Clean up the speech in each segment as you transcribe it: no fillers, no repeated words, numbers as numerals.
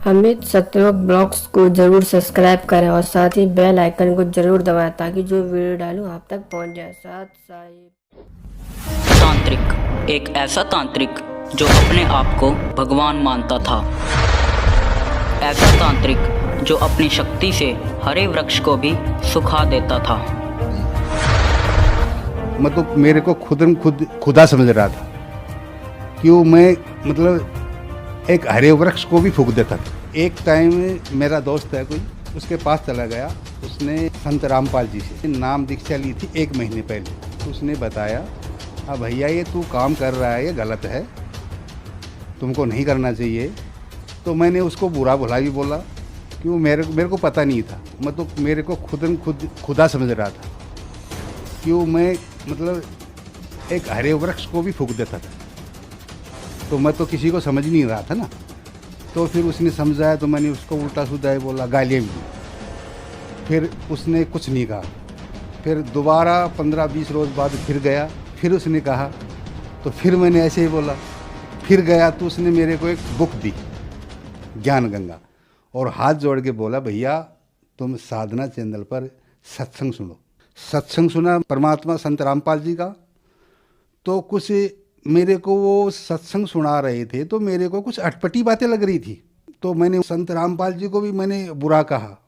Amit सत्रोक blogs को जरूर subscribe करें और साथ ही बेल आइकन को जरूर दबाएं ताकि जो वीडियो डालूं आप तक पहुंच जाए। साथ साथ तांत्रिक एक ऐसा तांत्रिक जो अपने आप को भगवान मानता था। ऐसा तांत्रिक जो अपनी शक्ति से हरे वृक्ष को भी सुखा देता था। मतलब मेरे को खुद खुदा समझ रहा था। क्यों मैं मतलब एक हरे वृक्ष को भी फूंक देता था। एक टाइम मेरा दोस्त है कोई, उसके पास चला गया। उसने संत रामपाल जी से नाम दीक्षा ली थी 1 महीने पहले। तो उसने बताया, हाँ भैया ये तू काम कर रहा है ये गलत है, तुमको नहीं करना चाहिए। तो मैंने उसको बुरा भला भी बोला, क्यों मेरे को पता नहीं था। मतलब मेरे को खुद खुदा समझ रहा था। क्यों मैं मतलब एक हरे वृक्ष को भी फूंक देता था। तो मैं तो किसी को समझ नहीं रहा था ना। तो फिर उसने समझाया तो मैंने उसको उल्टा सीधा ही बोला, गालियाँ भी दी। फिर उसने कुछ नहीं कहा। फिर दोबारा 15-20 रोज़ बाद फिर गया, फिर उसने कहा तो फिर मैंने ऐसे ही बोला। फिर गया तो उसने मेरे को एक बुक दी, ज्ञान गंगा, और हाथ जोड़ के बोला, भैया तुम साधना चैनल पर सत्संग सुनो। सत्संग सुना परमात्मा संत रामपाल जी का। तो कुछ मेरे को वो सत्संग सुना रहे थे तो मेरे को कुछ अटपटी बातें लग रही थी। तो मैंने संत रामपाल जी को भी मैंने बुरा कहा,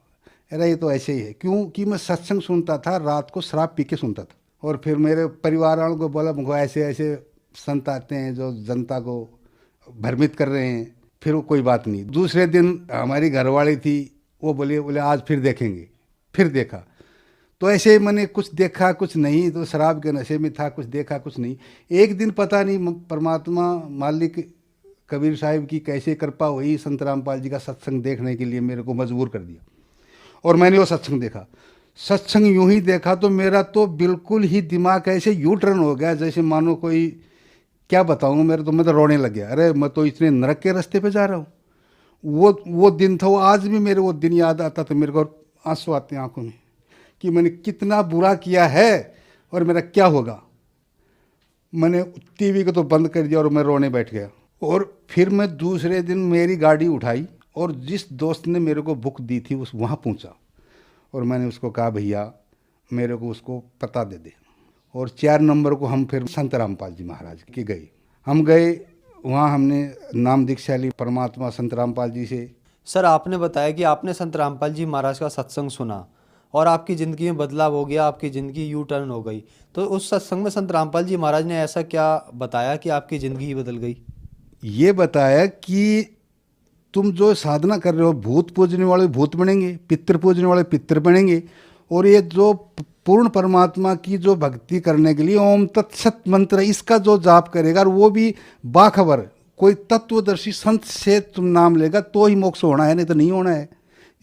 अरे ये तो ऐसे ही है। क्योंकि मैं सत्संग सुनता था, रात को शराब पी के सुनता था। और फिर मेरे परिवार वालों को बोला, मुझको ऐसे ऐसे संत आते हैं जो जनता को भ्रमित कर रहे हैं। फिर वो कोई बात नहीं। दूसरे दिन हमारी घरवाली थी, वो बोले आज फिर देखेंगे। फिर देखा तो ऐसे मैंने कुछ देखा कुछ नहीं। तो शराब के नशे में था, कुछ देखा कुछ नहीं। एक दिन पता नहीं परमात्मा मालिक कबीर साहिब की कैसे कृपा हुई, संत रामपाल जी का सत्संग देखने के लिए मेरे को मजबूर कर दिया। और मैंने वो सत्संग देखा। सत्संग यूं ही देखा तो मेरा तो बिल्कुल ही दिमाग ऐसे यू टर्न हो गया, जैसे मानो कोई, क्या बताऊँ, मैं तो रोने लग गया। अरे मैं तो इतने नरक के रास्ते पे जा रहा हूँ। वो दिन था, वो आज भी मेरे वो दिन याद आता तो मेरे को आंसू आते हैं आंखों में कि मैंने कितना बुरा किया है और मेरा क्या होगा। मैंने टीवी को तो बंद कर दिया और मैं रोने बैठ गया। और फिर मैं दूसरे दिन मेरी गाड़ी उठाई और जिस दोस्त ने मेरे को बुक दी थी उस वहाँ पहुँचा। और मैंने उसको कहा, भैया मेरे को उसको पता दे दे। और 4 नंबर को हम फिर संत रामपाल जी महाराज के गए। हम गए वहाँ, हमने नाम दीक्षा ली परमात्मा संत रामपाल जी से। सर, आपने बताया कि आपने संत रामपाल जी महाराज का सत्संग सुना और आपकी ज़िंदगी में बदलाव हो गया, आपकी ज़िंदगी यू टर्न हो गई। तो उस सत्संग में संत रामपाल जी महाराज ने ऐसा क्या बताया कि आपकी ज़िंदगी ही बदल गई? ये बताया कि तुम जो साधना कर रहे हो, भूत पूजने वाले भूत बनेंगे, पितृ पूजने वाले पितृ बनेंगे। और ये जो पूर्ण परमात्मा की जो भक्ति करने के लिए ओम तत्सत मंत्र, इसका जो जाप करेगा, और वो भी बाखबर कोई तत्वदर्शी संत से तुम नाम लेगा तो ही मोक्ष होना है, नहीं तो नहीं होना है।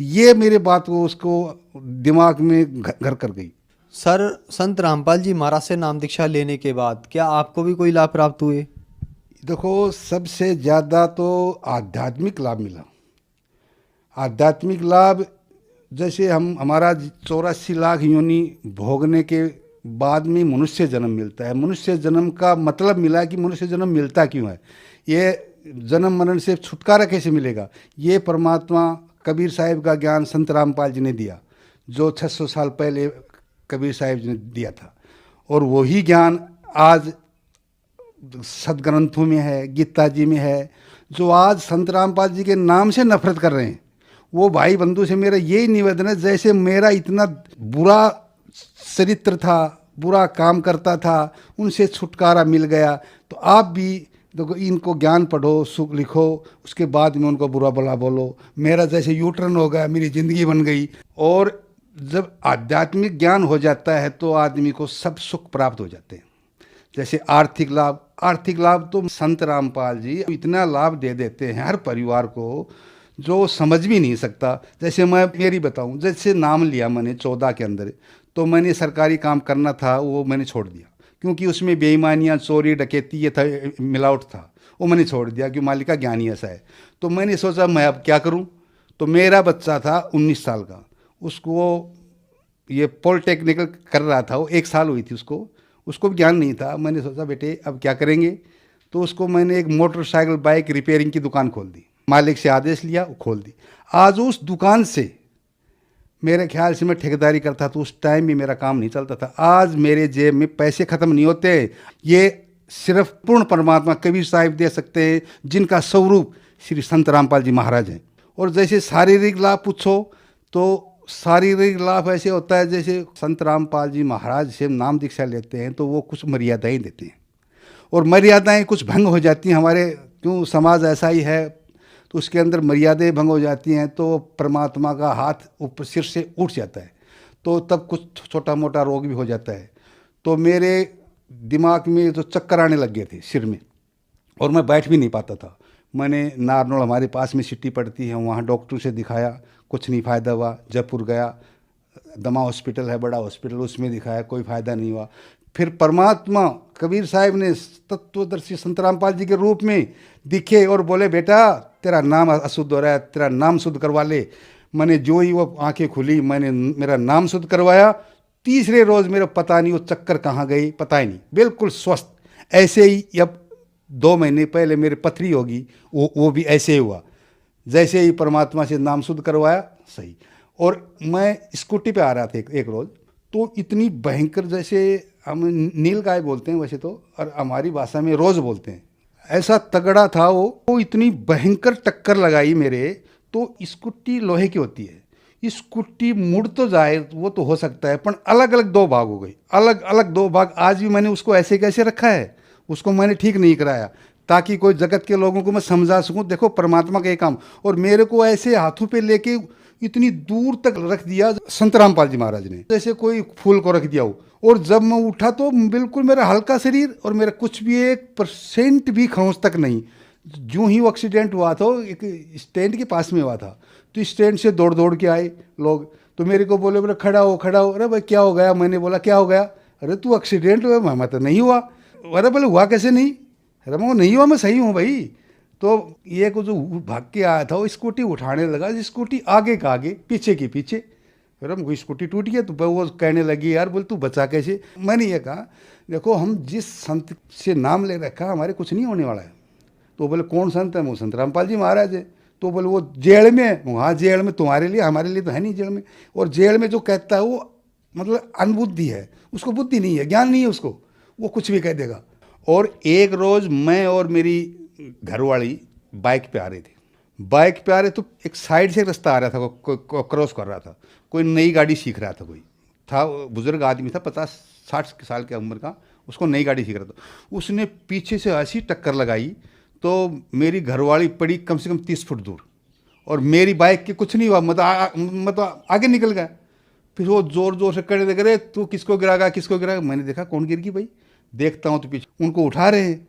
ये मेरे बात को उसको दिमाग में घर कर गई। सर, संत रामपाल जी महाराज से नाम दीक्षा लेने के बाद क्या आपको भी कोई लाभ प्राप्त हुए? देखो, सबसे ज़्यादा तो आध्यात्मिक लाभ मिला। आध्यात्मिक लाभ जैसे हमारा 84 लाख योनि भोगने के बाद में मनुष्य जन्म मिलता है। मनुष्य जन्म का मतलब मिला कि मनुष्य जन्म मिलता क्यों है, ये जन्म मरण से छुटकारा कैसे मिलेगा। ये परमात्मा कबीर साहिब का ज्ञान संत रामपाल जी ने दिया, जो 600 साल पहले कबीर साहिब जी ने दिया था। और वही ज्ञान आज सदग्रंथों में है, गीता जी में है। जो आज संत रामपाल जी के नाम से नफरत कर रहे हैं, वो भाई बंधु से मेरा यही निवेदन है, जैसे मेरा इतना बुरा चरित्र था, बुरा काम करता था, उनसे छुटकारा मिल गया, तो आप भी देखो इनको ज्ञान पढ़ो, सुख लिखो, उसके बाद में उनको बुरा भला बोलो। मेरा जैसे यू टर्न हो गया, मेरी ज़िंदगी बन गई। और जब आध्यात्मिक ज्ञान हो जाता है तो आदमी को सब सुख प्राप्त हो जाते हैं। जैसे आर्थिक लाभ तो संत रामपाल जी इतना लाभ दे देते हैं हर परिवार को, जो समझ भी नहीं सकता। जैसे मैं मेरी बताऊं, जैसे नाम लिया मैंने 14 के अंदर, तो मैंने सरकारी काम करना था वो मैंने छोड़ दिया, क्योंकि उसमें बेईमानियाँ, चोरी डकैती ये था, मिलावट था, वो मैंने छोड़ दिया कि मालिक का ज्ञान ही ऐसा है। तो मैंने सोचा मैं अब क्या करूं। तो मेरा बच्चा था 19 साल का, उसको ये पॉलिटेक्निकल कर रहा था, वो 1 साल हुई थी उसको भी ज्ञान नहीं था। मैंने सोचा बेटे अब क्या करेंगे। तो उसको मैंने एक मोटरसाइकिल बाइक रिपेयरिंग की दुकान खोल दी। मालिक से आदेश लिया, वो खोल दी। आज उस दुकान से मेरे ख्याल से मैं ठेकेदारी करता तो उस टाइम भी मेरा काम नहीं चलता था। आज मेरे जेब में पैसे ख़त्म नहीं होते। ये सिर्फ पूर्ण परमात्मा कबीर साहिब दे सकते हैं, जिनका स्वरूप श्री संत रामपाल जी महाराज हैं। और जैसे शारीरिक लाभ पूछो तो शारीरिक लाभ ऐसे होता है, जैसे संत रामपाल जी महाराज से नाम दीक्षा लेते हैं तो वो कुछ मर्यादाएं देते हैं, और मर्यादाएं कुछ भंग हो जाती हैं हमारे, क्यों समाज ऐसा ही है, तो उसके अंदर मर्यादाएं भंग हो जाती हैं तो परमात्मा का हाथ ऊपर सिर से उठ जाता है, तो तब कुछ छोटा मोटा रोग भी हो जाता है। तो मेरे दिमाग में तो चक्कर आने लग गए थे सिर में, और मैं बैठ भी नहीं पाता था। मैंने नारनौल हमारे पास में सिटी पड़ती है, वहाँ डॉक्टर से दिखाया, कुछ नहीं फ़ायदा हुआ। जयपुर गया, दमा हॉस्पिटल है बड़ा हॉस्पिटल, उसमें दिखाया, कोई फ़ायदा नहीं हुआ। फिर परमात्मा कबीर साहिब ने तत्वदर्शी संत रामपाल जी के रूप में दिखे और बोले, बेटा तेरा नाम अशुद्ध हो रहा है, तेरा नाम शुद्ध करवा ले। मैंने जो ही वो आंखें खुली, मैंने मेरा नाम शुद्ध करवाया। तीसरे रोज़ मेरा पता नहीं वो चक्कर कहाँ गई, पता ही नहीं, बिल्कुल स्वस्थ। ऐसे ही अब 2 महीने पहले मेरे पथरी होगी, वो भी ऐसे ही हुआ, जैसे ही परमात्मा से नाम शुद्ध करवाया सही। और मैं स्कूटी पे आ रहा था एक रोज़, तो इतनी भयंकर, जैसे हम नील गाय बोलते हैं वैसे तो, और हमारी भाषा में रोज़ बोलते हैं, ऐसा तगड़ा था वो इतनी भयंकर टक्कर लगाई मेरे। तो स्कूटी लोहे की होती है, स्कूटी मुड़ तो जाए वो तो हो सकता है, पर अलग अलग 2 भाग हो गई, अलग अलग 2 भाग। आज भी मैंने उसको ऐसे कैसे रखा है, उसको मैंने ठीक नहीं कराया, ताकि कोई जगत के लोगों को मैं समझा सकूं, देखो परमात्मा का ये काम। और मेरे को ऐसे हाथों पे लेके इतनी दूर तक रख दिया संत रामपाल जी महाराज ने, जैसे कोई फूल को रख दिया हो। और जब मैं उठा तो बिल्कुल मेरा हल्का शरीर, और मेरा कुछ भी 1% भी खरोंच तक नहीं। जो ही वो एक्सीडेंट हुआ था, एक स्टैंड के पास में हुआ था, तो स्टैंड से दौड़ दौड़ के आए लोग, तो मेरे को बोले खड़ा हो खड़ा हो। अरे भाई क्या हो गया? मैंने बोला क्या हो गया? अरे तू एक्सीडेंट हुआ? मैं तो नहीं हुआ। अरे बोले हुआ कैसे नहीं? अरे मैं नहीं हुआ, मैं सही हूँ भाई। तो ये को जो भाग के आया था वो स्कूटी उठाने लगा, स्कूटी आगे का आगे पीछे की पीछे। फिर हम स्कूटी टूट गया, तो वो कहने लगी, यार बोल तू बचा कैसे? मैंने ये कहा, देखो हम जिस संत से नाम ले रखा हमारे कुछ नहीं होने वाला है। तो बोले कौन संत है? वो संत रामपाल जी महाराज है। तो बोले वो जेल में है। वहाँ जेल में तुम्हारे लिए, हमारे लिए तो है नहीं जेल में। और जेल में जो कहता है वो मतलब अनबुद्धि है, उसको बुद्धि नहीं है, ज्ञान नहीं है उसको, वो कुछ भी कह देगा। और एक रोज़ मैं और मेरी घरवाली बाइक पे आ रहे थे, बाइक पे आ रहे तो एक साइड से रास्ता आ रहा था, कोई क्रॉस कर रहा था, कोई नई गाड़ी सीख रहा था, कोई था बुजुर्ग आदमी था 50-60 साल की उम्र का, उसको नई गाड़ी सीख रहा था। उसने पीछे से ऐसी टक्कर लगाई तो मेरी घरवाली पड़ी कम से कम 30 फुट दूर, और मेरी बाइक के कुछ नहीं हुआ, मतलब आगे निकल गया। फिर वो जोर जोर से कहने लगे, तू किसको गिरागा किसको गिरागा? मैंने देखा कौन गिर गई भाई, देखता हूँ तो पीछे उनको उठा रहे हैं।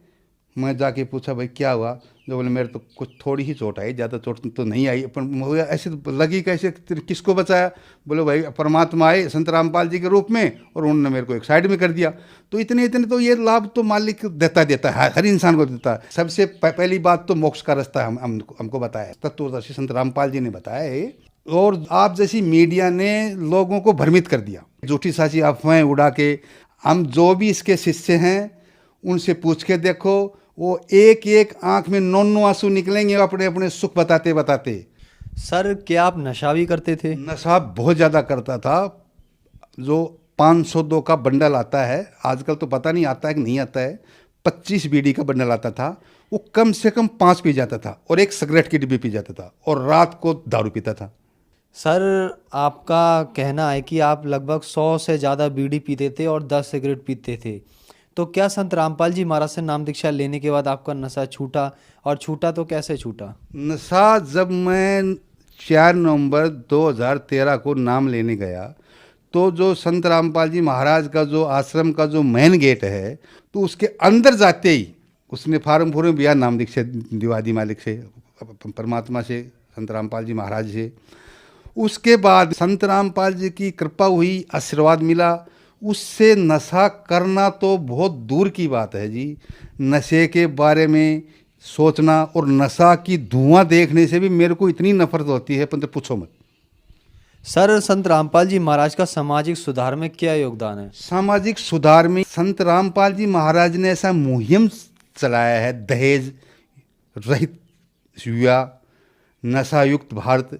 मैं जाके पूछा भाई क्या हुआ? जो बोले मेरे तो कुछ थोड़ी ही चोट आई, ज़्यादा चोट तो नहीं आई, पर ऐसे लगी कैसे, किसको बचाया? बोले भाई परमात्मा आए संत रामपाल जी के रूप में, और उन्होंने मेरे को एक साइड में कर दिया। तो इतने तो ये लाभ तो मालिक देता है, हर इंसान को देता है। सबसे पहली बात तो मोक्ष का रास्ता हमको बताया, तत्वदर्शी संत रामपाल जी ने बताया है। और आप जैसी मीडिया ने लोगों को भ्रमित कर दिया, झूठी साची अफवाहें उड़ा के। हम जो भी इसके शिष्य हैं उनसे पूछ के देखो, वो एक एक आंख में 9 आंसू निकलेंगे अपने अपने सुख बताते बताते। सर क्या आप नशा भी करते थे? नशा बहुत ज़्यादा करता था। जो 502 का बंडल आता है आजकल, तो पता नहीं आता है कि नहीं आता है, 25 बीड़ी का बंडल आता था, वो कम से कम 5 पी जाता था, और एक सिगरेट की डिब्बी पी जाता था, और रात को दारू पीता था। सर आपका कहना है कि आप लगभग 100 से ज़्यादा बीड़ी पीते थे और 10 सिगरेट पीते थे, तो क्या संत रामपाल जी महाराज से नाम दीक्षा लेने के बाद आपका नशा छूटा, और छूटा तो कैसे छूटा? नशा जब मैं 4 नवंबर 2013 को नाम लेने गया, तो जो संत रामपाल जी महाराज का जो आश्रम का जो मेन गेट है, तो उसके अंदर जाते ही उसने फार्म भरा, नाम दीक्षा दिवा दी मालिक से, परमात्मा से, संत रामपाल जी महाराज से। उसके बाद संत रामपाल जी की कृपा हुई, आशीर्वाद मिला, उससे नशा करना तो बहुत दूर की बात है जी। नशे के बारे में सोचना और नशा की धुआं देखने से भी मेरे को इतनी नफरत होती है, पर पूछो मत। सर संत रामपाल जी महाराज का सामाजिक सुधार में क्या योगदान है? सामाजिक सुधार में संत रामपाल जी महाराज ने ऐसा मुहिम चलाया है, दहेज रहित विवाह, नशा युक्त भारत,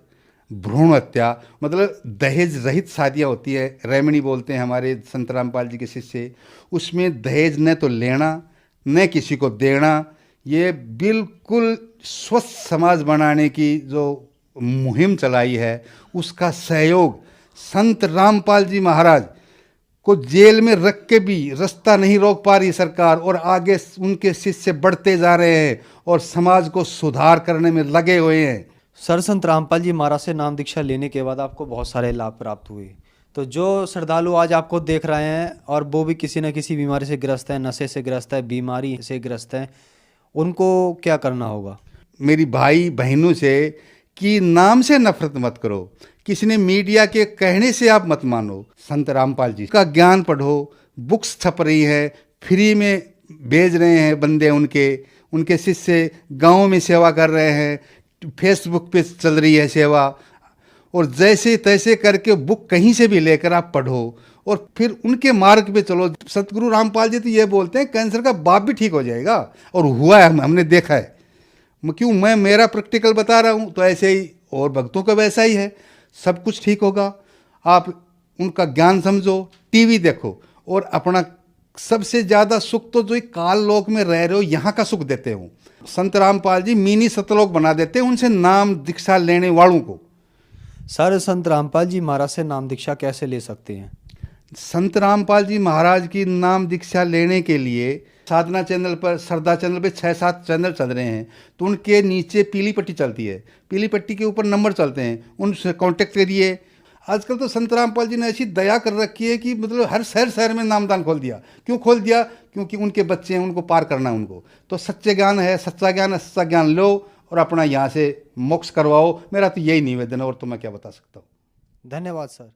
भ्रूण हत्या, मतलब दहेज रहित शादियाँ होती है, रेमणी बोलते हैं हमारे संत रामपाल जी के शिष्य। उसमें दहेज न तो लेना न किसी को देना, ये बिल्कुल स्वस्थ समाज बनाने की जो मुहिम चलाई है, उसका सहयोग संत रामपाल जी महाराज को जेल में रख के भी रास्ता नहीं रोक पा रही सरकार, और आगे उनके शिष्य बढ़ते जा रहे हैं और समाज को सुधार करने में लगे हुए हैं। सर, संत रामपाल जी महाराज से नाम दीक्षा लेने के बाद आपको बहुत सारे लाभ प्राप्त हुए, तो जो श्रद्धालु आज आपको देख रहे हैं और वो भी किसी न किसी बीमारी से ग्रस्त है, नशे से ग्रस्त है, बीमारी से ग्रस्त है, उनको क्या करना होगा? मेरी भाई बहनों से कि नाम से नफरत मत करो, किसी ने मीडिया के कहने से आप मत मानो। संत रामपाल जी का ज्ञान पढ़ो, बुक्स छप रही है, फ्री में भेज रहे हैं बंदे, उनके शिष्य गाँव में सेवा कर रहे हैं, फेसबुक पे चल रही है सेवा, और जैसे तैसे करके बुक कहीं से भी लेकर आप पढ़ो और फिर उनके मार्ग पे चलो। सतगुरु रामपाल जी तो ये बोलते हैं कैंसर का बाप भी ठीक हो जाएगा, और हुआ है, हमने देखा है। क्यों, मैं मेरा प्रैक्टिकल बता रहा हूँ, तो ऐसे ही और भक्तों का वैसा ही है, सब कुछ ठीक होगा। आप उनका ज्ञान समझो, टीवी देखो, और अपना सबसे ज़्यादा सुख तो जो एक काल लोक में रह रहे हो यहाँ का सुख देते हो। संत रामपाल जी मिनी सतलोक बना देते हैं उनसे नाम दीक्षा लेने वालों को। सर, संत रामपाल जी महाराज से नाम दीक्षा कैसे ले सकते हैं? संत रामपाल जी महाराज की नाम दीक्षा लेने के लिए साधना चैनल पर, श्रद्धा चैनल पे 6-7 चैनल चल रहे हैं, तो उनके नीचे पीली पट्टी चलती है, पीली पट्टी के ऊपर नंबर चलते हैं, उनसे कांटेक्ट करिए। आजकल तो संत रामपाल जी ने ऐसी दया कर रखी है कि मतलब हर शहर में नामदान खोल दिया। क्यों खोल दिया? क्योंकि उनके बच्चे हैं, उनको पार करना है उनको। तो सच्चे ज्ञान है, सच्चा ज्ञान है, सच्चा ज्ञान लो और अपना यहाँ से मोक्ष करवाओ। मेरा तो यही निवेदन है, और तो मैं क्या बता सकता हूँ। धन्यवाद सर।